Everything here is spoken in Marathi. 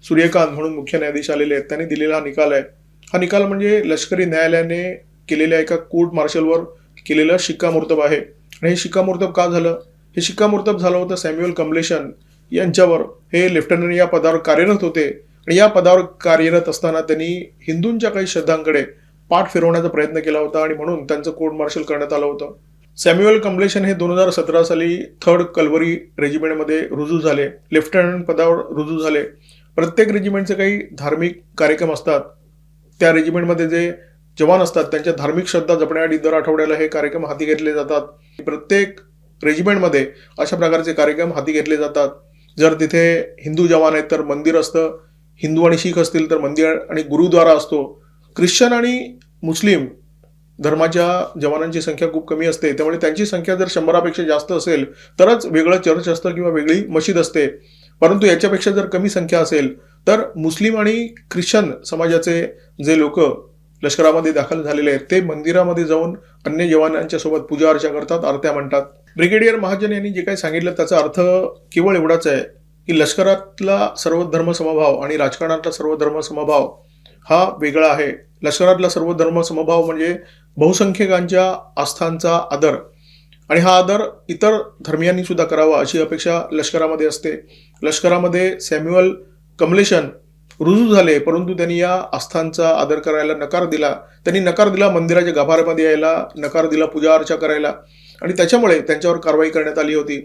सूर्यकांत म्हणून मुख्य न्यायाधीश आलेले आहेत, त्यांनी दिलेला हा निकाल आहे. हा निकाल म्हणजे लष्करी न्यायालयाने केलेल्या एका कोर्ट मार्शलवर केलेलं शिक्कामोर्तब आहे. आणि हे शिक्कामोर्तब का झालं? हे शिक्कामोर्तब झालं होतं सॅम्युअल कम्बलेशन यांच्यावर. हे लेफ्टनंट या पदावर कार्यरत होते आणि या पदावर कार्यरत असताना त्यांनी हिंदूंच्या काही श्रद्धांकडे पाठ फिरवण्याचा प्रयत्न केला होता आणि म्हणून त्यांचं कोर्ट मार्शल करण्यात आलं होतं. सॅम्युअल कम्बलेशन हे 2017 साली 3rd कल्वरी रेजिमेंटमध्ये रुजू झाले, लेफ्टनंट पदावर रुजू झाले. प्रत्येक रेजिमेंटचे काही धार्मिक कार्यक्रम असतात. त्या रेजिमेंटमध्ये जे जवान असतात त्यांच्या धार्मिक श्रद्धा जपण्यासाठी दर आठवड्याला हे कार्यक्रम हाती घेतले जातात. प्रत्येक रेजिमेंटमध्ये अशा प्रकारचे कार्यक्रम हाती घेतले जातात. जर तिथे हिंदू जवान आहेत तर मंदिर असतं, हिंदू आणि शीख असतील तर मंदिर आणि गुरुद्वारा असतो. ख्रिश्चन आणि मुस्लिम धर्माच्या जवानांची संख्या खूप कमी असते, त्यामुळे त्यांची संख्या जर 100पेक्षा जास्त असेल तरच वेगळं चर्च असतं किंवा वेगळी मशीद असते. परंतु याच्यापेक्षा जर कमी संख्या असेल तर मुस्लिम आणि ख्रिश्चन समाजाचे जे लोक लष्करामध्ये दाखल झालेले आहेत ते मंदिरामध्ये जाऊन अन्य जवानांच्या सोबत पूजा अर्चा करतात, आरत्या म्हणतात. ब्रिगेडियर महाजन यांनी जे काही सांगितलं त्याचा अर्थ केवळ एवढाच आहे की लष्करातला सर्व धर्म समभाव आणि राजकारणातला सर्व धर्म समभाव हा वेगळा आहे. लष्करातला सर्व धर्म समभाव म्हणजे बहुसंख्यकांच्या आस्थांचा आदर, आणि हा आदर इतर धर्मियांनी सुद्धा करावा अशी अपेक्षा लष्करामध्ये असते. लष्करामध्ये सॅम्युअल कम्बलेशन रुजू झाले, परंतु त्यांनी या आस्थांचा आदर करायला नकार दिला. त्यांनी नकार दिला मंदिराच्या गाभाऱ्यामध्ये यायला, नकार दिला पूजा अर्चा करायला, आणि त्याच्यामुळे त्यांच्यावर कारवाई करण्यात आली होती.